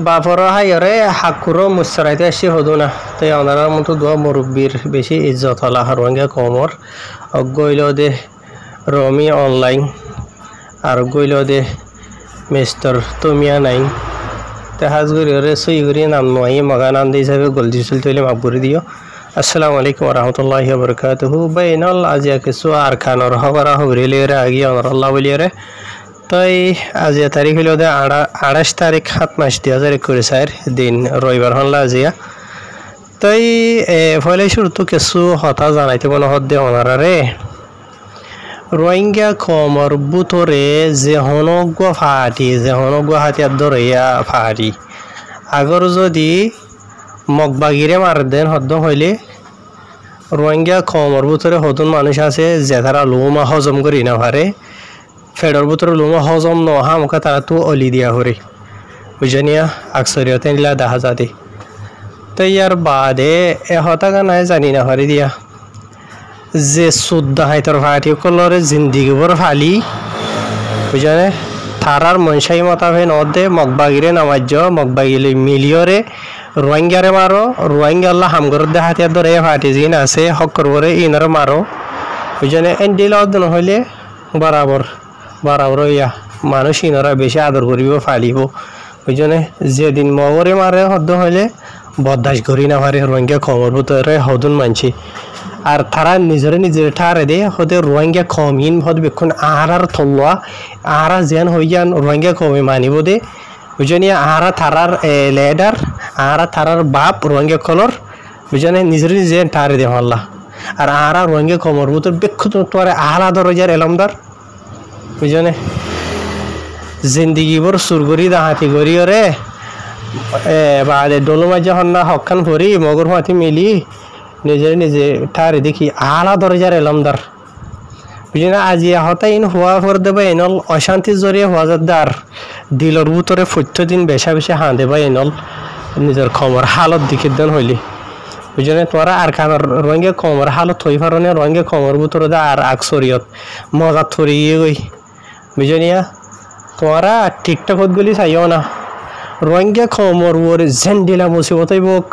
বাপর হাইরে হাকুরো মুসরাইতে আসি হদু না তাই ওনার মতো দোয়া মুরব্বীর বেশি ইজ্জত হলা হারঙ্গা কমর গইল দে রমি অনলাইন আর গইল দে মিস্টার তুমিয়া নাইন তে হাজগুড়ি রে সুইগুড়ি নাম নয় মগা নাম দিয়ে হিসাবে গলদি চুল তৈলে মাকবুরি দিও আসসালামু আলাইকুম রহমতুল্লাহি বরকাতুহু বাইনাল আজিয়া কিছু আর খানোর হবরা হবরি লিয়ে আগিয়ে অনর আল্লাহ বলিয়ে রে তাই আজিয়া তারিখ হইল 28 তারিখ 7 মাস 2021 দিন রবিবার হল আজিয়া তাই ফলে শুরু কিছু হতা জানাইতে মনে হদ্দে ওনারে রোহিঙ্গা কমর বুতরে যে হনগ্য ফাটি যে হনগ্য হাতিয়ার ধরিয়া ফাটি আগর যদি মগবাগিরে মার দেন হদ্দ হইলে রোহিঙ্গা কমর বুতরে হতুন মানুষ আছে যে তারা লোমা হজম করি না পারে ফেডর বুতরে লোমা হজম নহা মুখে তারা তো অলি দিয়া হরে বুঝানিয়া আকসরিয়তে নিলা দেখা যাতে তো ইয়ার বাদে এ হতা নাই জানি না হরে দিয়া যে সুদ্দা হাইতর ফাটি কলরে জিন্দিগি বর ফালি বুঝানে থারার মনসাই মতাবে নদে মগবাগিরে নামাজ মগবাগিলে মিলিয়রে রোহিঙ্গারে মারো রোহিঙ্গা আল্লাহ হামগর দে হাতিয়ার ধরে ফাটি জিন আছে হক করবরে ইনারে মারো বুঝানে এন্ডিল অদন হইলে বরাবর বরাবর ইয়া মানুষ ইনারা বেশি আদর করিব ফালিব বুঝানে যেদিন মগরে মারে হদ্দ হইলে বরদাস্ত করি না পারে রোহিঙ্গা খবর ভিতরে হদুন মানছি আর তারা নিজের ঠারে দে হতে রোহিঙ্গা কমিন হদ বেক্ষণ আহার থলোয়া আহারা যেন হই যান রোহিঙ্গা কমে মানিব দে বুঝানি আহারা থারার লেডার আহারা থারার বাপ রোহিঙ্গা কলর বুঝানে নিজে ঠারে দে হল্লা আর আহারা রোহিঙ্গা কমর ভিতর বেক্ষণ তোর আহলাদ রোজার এলমদার বুঝানে জিন্দিগি বর সুরগরি দাহাতি গরি রে বাদে ডোলমাই যখন না হকান ভরি মগর হাতি মিলি নিজে ঠারে দেখি আলা দরজার এলমদার বুঝি না আজি হতাই ইন হওয়া ফর দেবা এনল অশান্তির জরিয়ে হওয়া যার দিলর ভিতরে প্রত্যেকদিন বেশা বেশি হাঁ দেবা এনল নিজের খবর হালত দিকে দেন হইলি বুঝি না তোরা আর খানোর রোহিঙ্গা খবর হালত হই পারনে রোহিঙ্গা খবর ভিতরে দা আর আকসরিয়ত মজা থরিয়ে গই বুঝি নিয়া তোরা টিকটকত গলি চাইও না রোহিঙ্গা খবর ওর জেন্ডিলা মুসিবতই বোক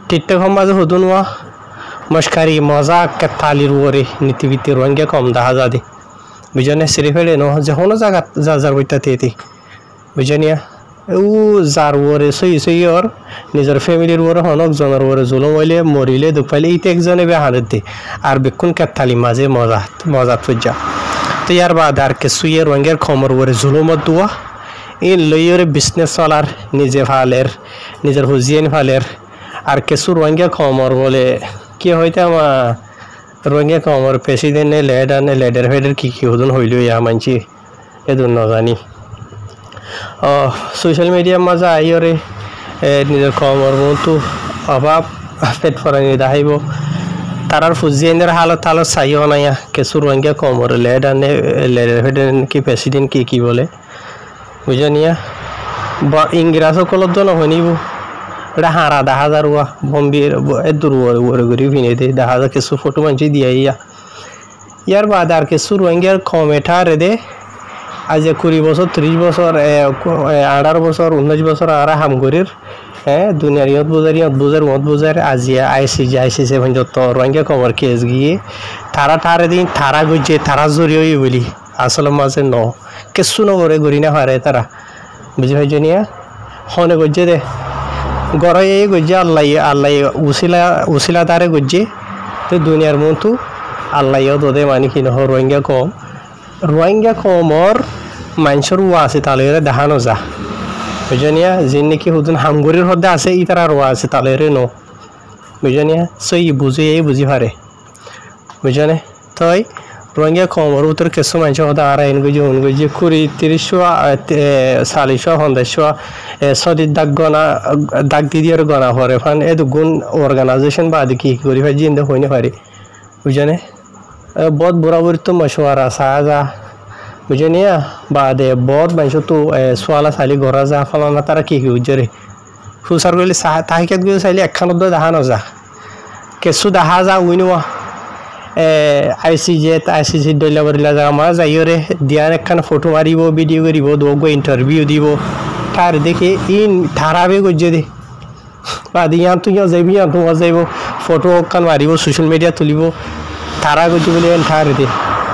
টিকটক মাঝে হতো না মস্কারি মজাক তালির ওরে নীতিভিত্তি রোহিঙ্গা কম দেখা যাদি বুঝানে সিঁড়ি ফেলে ন যখন জায়গা যার বইটা তেতি বুঝানিয়া ও যার ওরে সই ওর নিজের ফ্যামিলির ওরে হনক জনের ওরে জুলুম হইলে মরিলে দুঃখ পাইলে ইতে একজনে বে হাঁদের দে আর বেক্ষণ কেতালি মাঝে মজাত ফুজা তো ইয়ার বাদ আর কিছু ইয়ে রোহিঙ্গার খমর ওরে জুলুমত দোয়া এই লইরে বিজনেস চলার নিজে ফালের নিজের হুজিয়ান ফালের আর কিছু রোহিঙ্গা খমর বলে কি হইতে আমার রোহিঙ্গা খমর প্রেসিডেন্ট লেডার ফেডার কি হদন হইল ইয়া মানছি এদুন নজানি সোশ্যাল মিডিয়ার মাঝে আইরে নিজের খমর মতো অভাব পেট ফরানি দেখাইব তারার ফুজিয়ানের হালত চাইও নাইয়া কিছু রোহিঙ্গা খমর লেডার ফেডার কি প্রেসিডেন্ট কি বলে বুঝানিয়া ইংরাজ সকলত নহনিব এটা হারা 10,000 বম্বির দূর ওরে ঘুরি ফিনে দে 10,000 কিছু ফটো মানছি দিয়া ইয়ার বাদ আর কিছু রোহিঙ্গার কমেঠা রে দে আজ 20 বছর 30 বছর 18 বছর 19 বছর আর হামগরির দুনিয়ার মত বোঝার আজিয়া আইসিসি যত রোহিঙ্গা কমর কেস গিয়ে তারা ঠারে দিন তারা গুজে তারা জড়িয়ে বলি আসলে মাঝে ন কিছু নগরে ঘুরি না হারে তারা বুঝি ভাইজনিয়া হনে গজ্জে দে গড়ে গজ্জে আল্লাহ উসিলা তারে গজ্জে তো দুনিয়ার মতো আল্লাহ দোদে মানি কি নহ রোহিঙ্গা কমর মানুষের ওয়া আছে তালেরে দেখানো যা বুঝানিয়া যে নাকি হুদুন হামগরির হদ্দে আছে ই তারা রোয়া আছে তালেরে ন বুঝানিয়া সই বুঝি পারে বুঝানে তাই রোহিঙ্গা কমর উত্তর কিছু মানুষ হতে আর এন গজি 20-30 40 সদির দাগ দিদিয়ার গনা পরে ফান এত গুণ অর্গানাইজেশন বা কি করি ভাই জিন্দা হইনি পারি বুঝানে বহুত বরাবর তো মশওয়ারা সাজা বুঝানিয়া বাদে বহুত মানুষ তো সোয়ালা চাইলে ঘরা যা ফলানা তারা কি বুঝে সুসার করলে তাহিকাত গিয়ে চাইলে একখানত দেখা যা কিছু দেখা যা উইনোয়া আইসিসি দলিয়া বরিলা জায়গা মারা যাইরে দিয়ার একখান ফটো মারিব ভিডিও করিব দোগ ইন্টারভিউ দিব ঠার দেখি ইন ঠারাবে গজ্জে দে বাদি ইয়ান তুই যাইবি ইয়ান তোমার যাইব ফটো কান মারিব সোশ্যাল মিডিয়া তুলিব তারা গজ্জে বলে ঠার দে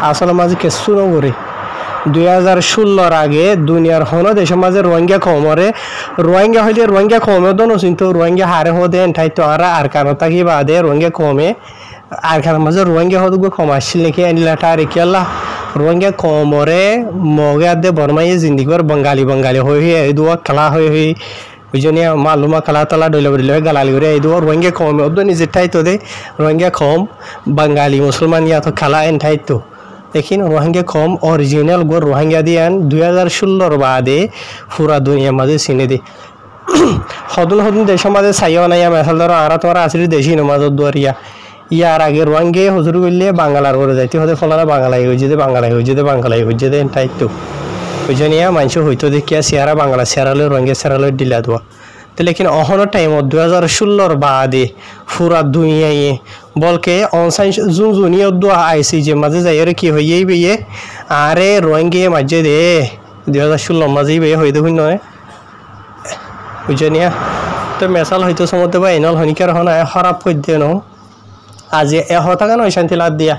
আসলে মাঝে কেসু নগরে 2016 আগে দুনিয়ার হন দেশের মাঝে রোহিঙ্গা কমরে রোহিঙ্গা হইলে রোহিঙ্গা কমে দন কিন্তু রোহিঙ্গা হারে হদে ঠাই তো আর কারণ থাকি বাদে রোহিঙ্গা কমে আর কারণ মাঝে রোহিঙ্গা হদ কম আসছিল নাকি আনিলাটা আর কি আল্লাহ রোহিঙ্গা কমরে মগে আদে বর্মাই জিন্দিগর বাঙালি হয়ে এই দুয়া খেলা হয়ে বুঝনিয়া মালুমা খেলা তালা ডইলে বলে গালালি করে এই দুয়া রোহিঙ্গা কমে অব্দ নিজের ঠাই তো দে রোহিঙ্গা কম বাঙালি মুসলমান ইয়া তো খেলা এন ঠাই তো लेकिन रोहिंग्या कम ओरिजिनल गो रोहिंग्या दियान 2016 बादे पूरा दुनिया मजे सिने दे हदुन देश मजे साइयो ना या मेसल दरो आरा तोरा आसरी देशी नमाज दुआरिया यार आगे रोहिंग्या हुजूर गले बांग्लार করে যাইতে হতে ফলানা বাংলাই হইছে দে এন্টাই তো বুঝনিয়া মানছ হইতো দেখিয়া সিয়ারা বাংলা সিয়ারালে रोहिंग्या সিয়ারালে দিলা দোয়া तो लेकिन अहनो टाइम 2016 बादे पूरा दुनिया ये बोल के ऑनसाइन जुनिया दुआ आईसीजे मजे जायर की होइए बिये आरे रोहिंग्या मजे दे 2016 मजे बे होइदे हुन नय बुझनिया तो मेसाल হয়তো সমতে বা এনল হনিকার হনা খারাপ কই দেনো আজি এ হতা কান শান্তি লাদ দিয়া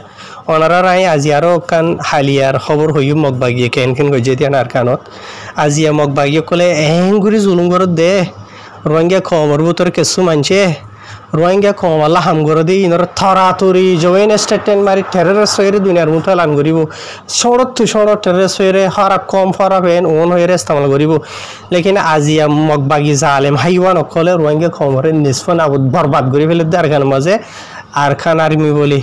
ওনারা রাই আজি আরো কান হালিয়ার খবর হইউ মগবাগিয়ে কেন গজে দিয়া আর কানত আজি মগবাগিয়ে কলে এঙ্গুরি জুলুম গর দে रोहिंग्या कमर बुतर केसु मानছে रोहिंग्या कम আল্লাহ হাম করে দি ইনর থরাতুরি জয়েন স্টেটমেন্ট মারি টেররিস্ট হয়ে দুনিয়ার মুঠা লান করিব সরত টেররিস্ট হয়ে হারা কম ফরাবেন ওন হয়ে ইস্তেমাল করিব লেকিন আজিয়া মগবাগি জালেম হাইওয়ান অকলে रोहिंग्या কমরে নিসফন আবুদ বরবাদ করে ফেলে দার গান মাঝে আর খান আর্মি বলি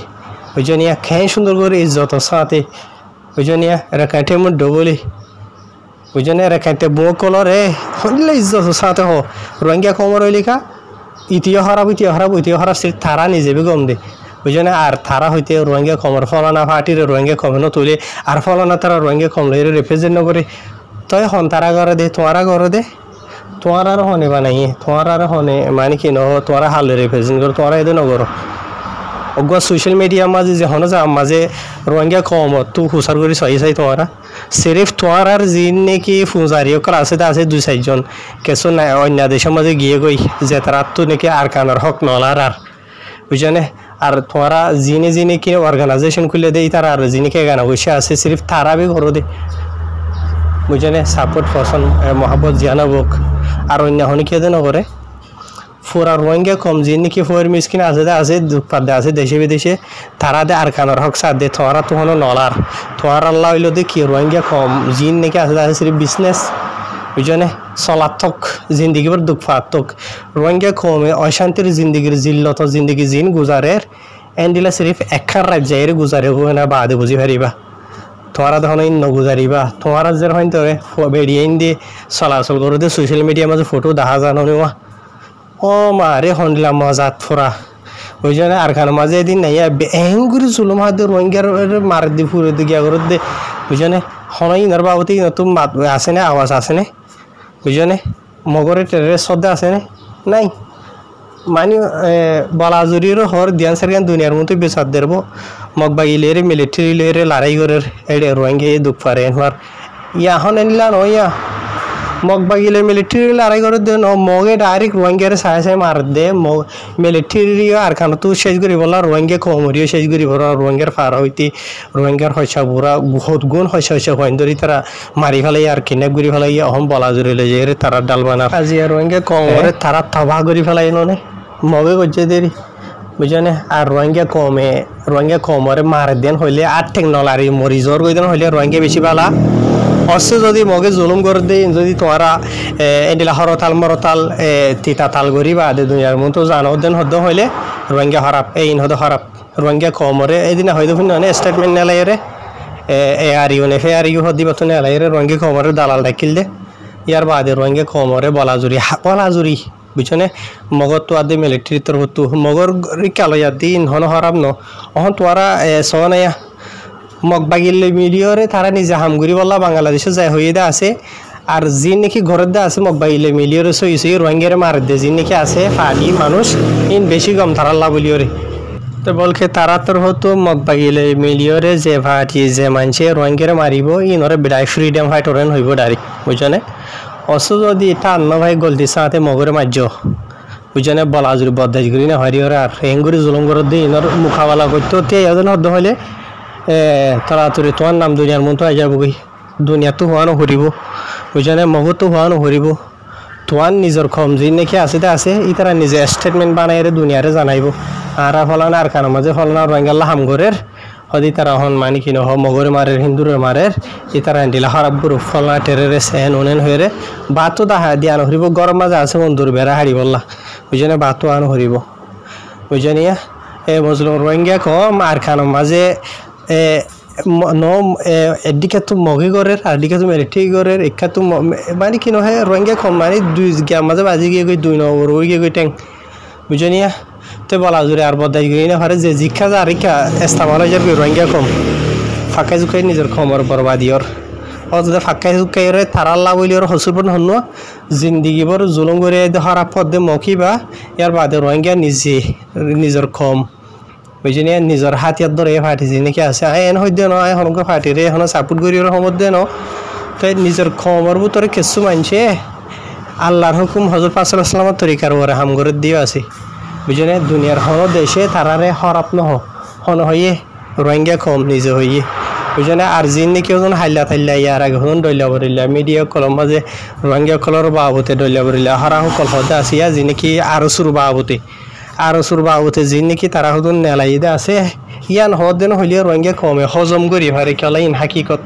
বুঝনিয়া খেয়ে সুন্দর করে ইজ্জত সাথে বুঝনিয়া রাকাটে মুড বলি বুঝনে রেখাইতে বো কলরে হইলে ইজ্জত সাথে হো रोहिंग्या কমর হইলিকা ইতিহাস হারাব সে তারা নিজে গম দে বুঝনে আর তারা হইতে रोहिंग्या কমর ফলানা পার্টির रोहिंग्या কমনো তুলে আর ফলানা তারা रोहिंग्या কমলে রিপ্রেজেন্ট করে তই হন তারা করে দে তোমার আর হনে বানাই তোমার আর হনে মানে কি ন তোমার হালে রিপ্রেজেন্ট করে তোমার এদে নগর অগা সোশ্যাল মিডিয়া মাঝে যে হন যা মাঝে रोहिंग्या কম তু হুসার করি চাই তোমারা सिर्फ তোমার আর জিন নাকি ফুজারিও ক্লাসে আছে 2-4 জন কিছু না অন্য দেশের মাঝে গিয়ে গই যে তারা তো নাকি আর কানার হক নলার আর বুঝনে আর তোমারা জিনে কি অর্গানাইজেশন খুলে দেই তারা আর জিনে কে গানা বসে আছে सिर्फ তারা বি করে দে বুঝনে সাপোর্ট পছন্দ মোহাম্মদ জিয়ানবক আর অন্য হনি কে দেন করে पूरा रोहिंग्या कम जिन की फोर मिस्किन আছে দুঃখ পাদে আছে দেশে বিদেশে তারা দে আর কানার হক সাথ দে তোরা তো হলো নলার তোরা আল্লাহ হইলো দে কি रोहिंग्या কম জিন নাকি আছে সির্ফ বিজনেস বুঝনে সলাতক জিন্দেগি পর দুঃখ পাতক रोहिंग्या কমে অশান্তির জিন্দেগির জিল্লত জিন্দেগি জিন গুজারের এন্ডিলা সির্ফ একখান রাজ্যের গুজারে হয় না বাদে বুঝি পারিবা তোরা দেখো ন গুজারিবা তোরা যে হইন তোরে বেরিয়ে ইন দিয়ে চলাচল করে দে সোশ্যাল মিডিয়া মাঝে ফটো দেখা জানো নিওয়া ও মারে হন্ডলা মজাত ফোরা বুঝনে আর খান মাঝে দিন নাই এঙ্গুরি জুলুম হাতে रोहिंग्या মার দি ফুরে দি গিয়া করে দে বুঝনে হনাই নর বাবতি নতুন আছে না আওয়াজ আছে না বুঝনে মগরে টেররিস্ট শব্দ আছে না নাই মানে বলাজুরির হর ধ্যান সারগান দুনিয়ার মতো বেসাদ দেবো মগবাগি লেরে মিলিটারি লেরে লড়াই করে এডে रोहिंग्या দুঃখ পারে হর ইয়া হন এনলা নয়া মগবাগিলে মিলিটারি লড়াই করে দে মগে ডাইরেক্ট रोहिंग्या সাই মার দে মিলিটারি আর খান তো শেষ করি বলা रोहिंग्या কমরিও শেষ করি বলা रोहिंग्या ফার হইতে रोहिंग्या হইছা বুড়া বহুত গুণ হইছা হইন ধরি তারা মারি ফেলাই আর কিডন্যাপ করি ফেলাই অহম বলা জুড়ে লে যে তারা ডাল বানা আজি रोहिंग्या কমরে তারা তবাহ করি ফেলাই ননে মগে গজ্জে দেরি বুঝনে আর रोहिंग्या কমরে মার দেন হইলে আর টেকনোলজি মরিজর কই দেন হইলে रोहिंग्या বেশি বালা অসে যদি মগে জুলুম করে দেই যদি তোমরা এন্ডিলা হরতাল মরতাল তিতা তাল গরিবা দে দুনিয়ার মতো জানো দেন হদ হইলে रोहिंग्या খারাপ এইন হদ খারাপ रोहिंग्या কমরে এদিনা হইতো ফিননে স্টেটমেন্ট নেলাইরে এআরইউ হদি বতনে নেলাইরে रोहिंग्या কমরে দালাল ডাকিল দে ইয়ার বাদে रोहिंग्या কমরে বলাজুরি বুঝনে মগর তো আদে মিলিটারি তোর হতো মগর কালো দিন হন খারাপ ন অহন তোরা সনায়া মগবাগিলে মিলিয়রে তারা নিজে হামগুড়ি বললা বাংলাদেশে যায় হয়ে দে আছে আর জিন নাকি ঘরের দে আছে মগবাগিলে মিলিয়রে সই रोहिंग्या মার দে জিন নাকি আছে ফাড়ি মানুষ ইন বেশি কম তারাল্লা বলিয়রে তো বলকে তারা তোর হতো মগবাগিলে মিলিয়রে যে ফাটি যে মানছে रोहिंग्या মারিব ইনরে বিদায় ফ্রিডম ফাইটার হইব ডাইরেক্ট বুঝনে অসু যদি টান ন ভাই গলতি সাথে মগরে মার্য বুঝানে বলা জুড়ি বদাজ করি না হরি ওরা আর হেঙ্গুরি জুলুম করে দিই ইনর মুখাবালা করতো তে এজন হদ্দ হলে তাড়াতাড়ি তোমার নাম দুনিয়ার মতো আই যাব গই দুনিয়া তো হওয়ানো হরিব বুঝানে মগো তো হওয়ানো হরিব তোমার নিজের কম যে নাকি আছে ইতারা নিজে স্টেটমেন্ট বানাই দুনিয়ারে জানাইব আর ফলানা আর কারো মাঝে ফলানা রোহিঙ্গাল্লা হামগরের হদি তারা হন মানি কিনো হ মগরে মারের হিন্দুরে মারের ইতারা দিলা খারাপ গ্রুপ ফলানা টেরেরে সেন ওনেন হয়ে বাতো দাহা দিয়ে আনো হরিব গরম মাঝে আছে বন্ধুর বেড়া হারি বললা বুঝানে বাতো আনো হরিব বুঝানিয়া মজলুম রোহিঙ্গা কম আর খানো মাঝে এদিকে তো মগি গরের আর দিকে তো মেরিটি গরের একা তো মানে কি নয় রোহিঙ্গা কম মানে দুই গিয়া মাঝে বাজি গিয়ে গই দুই নম্বর ওই গিয়ে গই ট্যাং বুঝনিয়া তো বলা জুড়ে আর বদাই গই না পারে যে জিক্ষা যা রিকা এস্তামাল হয়ে যাবে রোহিঙ্গা কম ফাঁকাই জুকাই নিজের খমর বরবাদিয়র ও যদি ফাঁকাই জুকাই রে তারাল্লা বলি ওর হসুরপন হন জিন্দিগি বর জুলুম করে হরা পদে মকি বা ইয়ার বাদে রোহিঙ্গা নিজের কম বুঝিনি নিজের হাতিয়ার ধরে ফাটিছে নাকি আছে এন হইতে ন এখনকে ফাটিরে এখন সাপোর্ট করি ওর সময় দে ন তাই নিজের খমর ভিতরে কিছু মানছে আল্লাহর হুকুম হজরত পাঁচলামের তরিকার ওরা হাম করে দিয়ে আছে বুঝিনি দুনিয়ার হন দেশে তারারে হরাপ নহ হন হইয়ে রোহিঙ্গা কম নিজে হইয়ে বুঝিনি আর যিন নাকি ওজন হাইলা থাইলা ইয়ার আগে হন ডইলা বরিলা মিডিয়া কলম মাঝে রোহিঙ্গা কলর বাবতে ডইলা বরিলা হরা সকল হতে আসিয়া যি নাকি আরো সুর বাবতে আর সুরবাবতে যে নাকি তারা হুদুন নেলাইদে আছে ইয়ান হদেন হইলে রোহিঙ্গা কমে হজম করি ভারে কেলাইন হাকিকত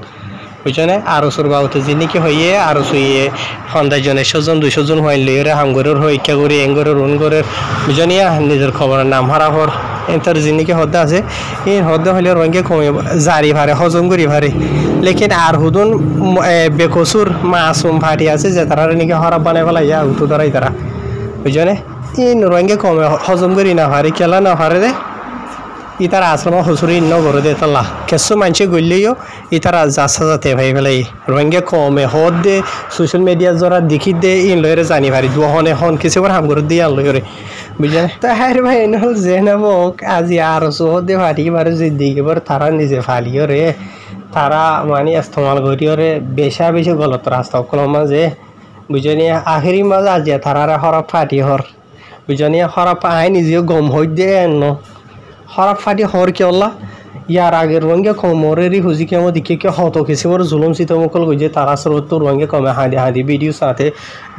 বুঝছেনে আরো সুরবাবতে যে নাকি হইয়ে আরো শুয়ে সন্ধ্যাজন 100 জন 200 জন হইলে এরা হামগরের হইকা করি এঙ্গরের রুনগরের বুঝনিয়া নিজের খবরের নাম হারা হর এন্টার যে নাকি হদ্দা আছে এই হদ্দা হইলে রোহিঙ্গা কমে জারি ভারে হজম করি ভারে লেকিন আর হুদুন বেকসুর মাসুম ফাটি আছে যে তারা নাকি হরাপ বানাই ফেলাই যা উঠু ধরাই তারা বুঝছেনে ইন রোহিঙ্গা কমে হজম করি না হারে কেলা না হারে রে ইতার আশ্রম হসুরি ন করে দে তাল্লা কিছু মানুষ গড়লেও ইতার যাচা যাতে ভাই ফেলাই রোহিঙ্গা কমে হদ দে সোশ্যাল মিডিয়া জরা দেখি দে ইন লয়রে জানি পারি দুহনে হন কিছু হাম করে দিয়ে আন লয়রে বুঝলেন তা হ্যাঁ ভাই নহল যে নামক আজি আর দে ফাটি বারে যে দিকে বার তারা নিজে ফালিও রে তারা মানে ইস্তেমাল করিও রে বেশি গলত রাস্তা কলম মাঝে বুঝলি আখেরি মাঝে আজি তারা হরফ ফাটি হর বুঝনি হরাপ আই নিজেও গম হই দে ন হরাপ ফাটি হর কে ওলা ইয়ার আগের রোহিঙ্গা কমরেরই হুজি কেমন দিকে কে হত কিছু বড় জুলুম সিতমকল গইছে তারা স্রোত রোহিঙ্গা কমে হাঁদি ভিডিও সাথে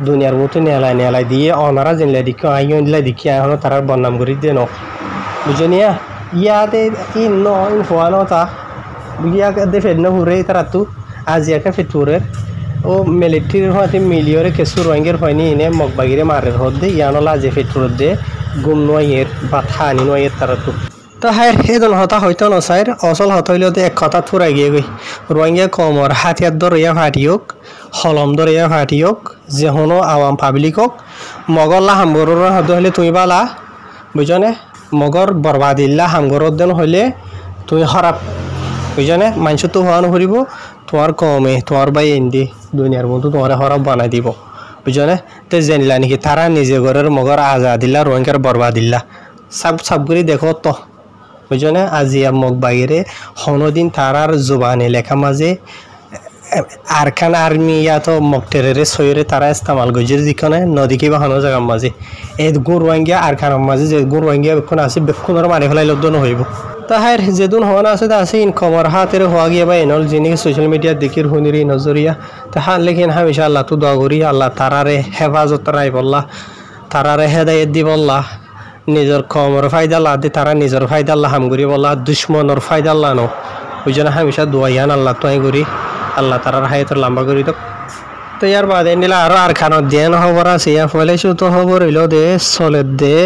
দুনিয়ার মতো নেলাই দিয়ে অনারা জেনলাই দিকে আইন দিলাই দিকে এখন তারার বদনাম করি দে ন বুঝনিয়া ইয়াতে ইন ন হওয়া নতা ইয়াকে দে ফেদ ন হুরে তারা তু আজি একা ফেটুরের ও মিলিটারির হতে মিলিয়রে কিছু রোহিঙ্গার হয়নি এনে মগবাগিরে মারের হদ্দে ইয়ানলা যে ফেটুর দে গুম নয়ের বা থানি নয়ের তারা তো হ্যাঁ এজন হতা হইতো নসাইর অসল হত হইলেও এক কথা থুরাই গিয়ে গই রোহিঙ্গা কমর হাতিয়ার দরিয়া ফাটিওক হলম দরিয়া ফাটিওক যে হনো আওয়াম পাবলিক হোক মগল্লা হামগরের হদ হইলে তুমি বালা বুঝনে মগর বরবাদিল্লা হামগরের দেন হইলে তুমি হরাপ বুঝনে মানুষ তো হওয়ানো ফুরিব তোমার কমে তোমার বাই এন্দি দুনিয়ার মতো তোমার হরাপ বানাই দিব বুঝনে তো জানিলা নাকি তারা নিজে ঘরের মগর আজাদিল্লা রোহিঙ্গার বরবাদিল্লা সব করে দেখো তো বুঝনে আজি মগ বাইরে হনদিন তারার জোবানে লেখা মাঝে আরখান আর্মি ইয়া তো মকটেরে সৈরে তারা ইস্তেমাল গজির দিকনে নদী কিবা হনো জায়গার মাঝে এই গুড় রোহিঙ্গা আরখানের মাঝে যে গুড় রোহিঙ্গা বেক্ষণ আছে বেক্ষণের মারি ফেলাই লদ্দ নহইব তাহার যেদিন হওয়া আছে তা আছে ইনকমর হাতের হওয়া গিয়ে বা এনল যিনি সোশ্যাল মিডিয়া দেখির শুনির নজরিয়া তাহার লেখিন হামেশা আল্লাহ তো দোয়া করি আল্লাহ তারারে হেফাজত রাই বললা তারারে হেদায়ত দি বললা নিজের কমর ফায়দা আল্লাহ দি তারা নিজের ফায়দা আল্লাহ হাম করি বললা দুশ্মনের ফায়দা আল্লাহ নো ওই জন্য হামেশা দোয়া ইয়ান আল্লাহ তোয়াই করি আল্লাহ তারার হায়াতের লম্বা করি তো তো ইয়ার বাদে নিলে আরও আরখানত দিয়ে খবর আছে ইয়া ফলে তো খবর হইল দে চলে দে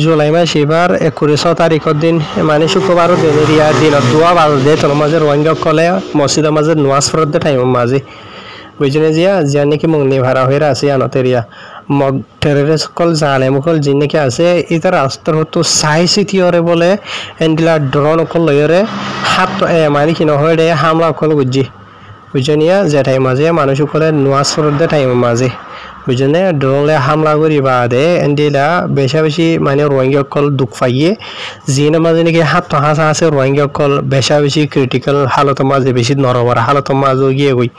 জুলাই মাস এবার 19 তারিখের দিন মানে শুক্রবারও দিন ইয়ার দিনত দোয়া বাজ দে তোর মাঝে রোহিঙ্গা কলে মসজিদের মাঝে নোয়াজ ফরত দে টাইমের মাঝে বুঝলে জিয়া নাকি মগ্নি ভাড়া হয়ে আছে আনতেরিয়া মগ টেররিস্ট কল জালে মুকল যি নাকি আছে এটা রাস্তার হতো চাই চিটিয়রে বলে এন্ডিলা ড্রোন অকল লয়রে হাত মানে কি নহয় দে হামলা অকল বুঝি বুঝনিয়া যে টাইম মাঝে মানুষ করে নোয়াজ ফরত দে টাইমের মাঝে বুঝনে ড্রোনলে হামলা করি বাদে এন্ডিলা বেশা বেশি মানে রোহিঙ্গা কল দুঃখ পাইয়ে জিনে মাঝে নাকি হাত হাসা আছে রোহিঙ্গা কল বেশা বেশি ক্রিটিক্যাল হালত মাঝে বেশি নরবর হালত মাঝে গিয়ে গই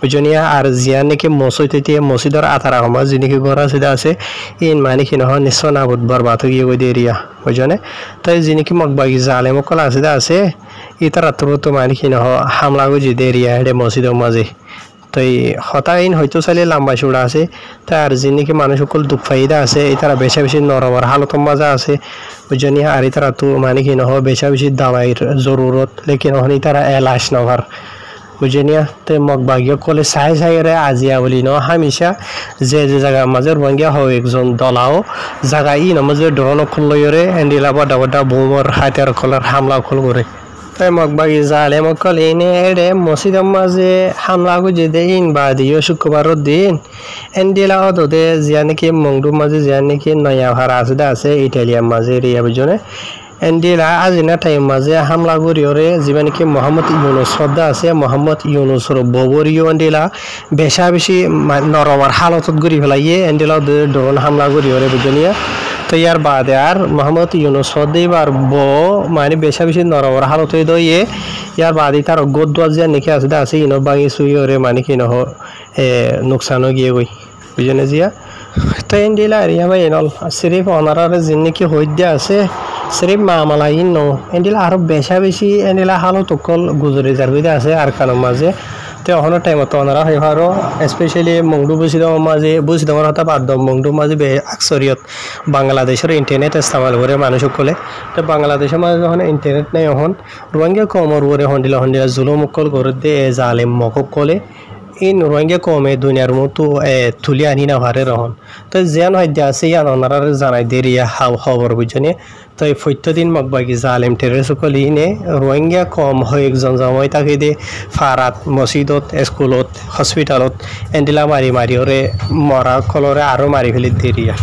বুঝনিয়া আর জিয়া নাকি মসজিদে মসজিদের আতারা সমাজ যিনিকি গড়া সিধা আছে ইন মানে কি নহয় নিশ্চয় না বুধবার বাত গিয়ে গই দেরিয়া বুঝনে তাই যিনিকি মকবাগি জালে মকল আছে ইতার তো মানে কি নহ হামলা গজি দেরিয়া হেডে মসজিদের মাঝে তাই হতাইন হয়তো চাইলে লম্বা চূড়া আছে তার যিনিকি মানুষ সকল দুঃখ ফাইদা আছে তারা বেশা বেশি নরবর হালত মাজা আছে বুঝনি আর তারা তো মানে কি নহ বেশা বেশি দাওয়াইর জরুরত লেকিন হনি তারা এলাশ নভার বুঝনিয়া তো মগবাগিয়া কলে চাই রে আজিয়া বলি ন হামিশা যে জায়গা মাঝে রোহিঙ্গা হয় একজন দলাও জায়গা ই নমাজে ড্রোন খুললয়রে এন্ডিলা বড় বোমর হাতিয়ার খোলার হামলা খুল করে তাই মগবাগি জালে মকল এনে এড়ে মসজিদের মাঝে হামলা গুজে দে ইন বাদিও শুক্রবারের দিন এন্ডিলা দে জিয়া নাকি মংডুর মাঝে জিয়া নাকি নয়া ভাড়া আছে ইটালিয়ার মাঝে রিয়া বুঝনে এন্ডিলা আজিনা টাইম মাঝে হামলা করিওরে যিবা নাকি মোহাম্মদ ইউনুস শ্রদ্ধা আছে মোহাম্মদ ইউনুসর ববরিও এন্ডিলা বেশা বেশি নরমার হালতত গড়ি ফেলাইয়ে এন্ডিলা ড্রোন হামলা করিওরে বুঝনিয়া তো ইয়ার বাদে আর মোহাম্মদ ইউনুস এবার মানে বেশা বেশি নরমার হালত দইয়ে ইয়ার বাদে তার গোদুয়া যে নাকি আছে ইনো বাগি সুইরে মানে কি নহ নুকসানও গিয়ে গই বুঝনে জিয়া তো এন্ডিলা রিয়া ভাই এনল সিরিফ অনারার যিন নাকি হইদ্যা আছে সিরিফ মামালা ইন ন এন্ডিলা আরো বেশা বেশি এন্ডিলা হালত অকল গুজরি যারবিদে আছে আর কারণ মাঝে তো অহনো টাইমত ওনারা হইবারও স্পেশালি মংডু বুঝিদমর হতা বাদ মংডু মাঝে আকসরিয়ত বাংলাদেশের ইন্টারনেট ইস্তেমাল করে মানুষ সকলে তো বাংলাদেশের মাঝে যখন ইন্টারনেট নাই এখন রোহিঙ্গা কমর ওরে হন্ডিলা জুলুম অকল করে দে জালেম মকলে ইন রোহিঙ্গা কমে দুনিয়ার মতো তুলি আনি না ভারে রহন তো যেন হইতে আছে ইয়ান ওনারা জানাই দেরিয়া খবর বুঝনি তো এই প্রত্যেকদিন মগবাগি জালেম টেরে সকল ইনে রোহিঙ্গা কম হয় একজন জমাই তাকে দে ফারাত মসজিদত স্কুলত হসপিটালত এন্ডিলা মারি ওরে মরা কলরে আরও মারি ফেলি দেরিয়া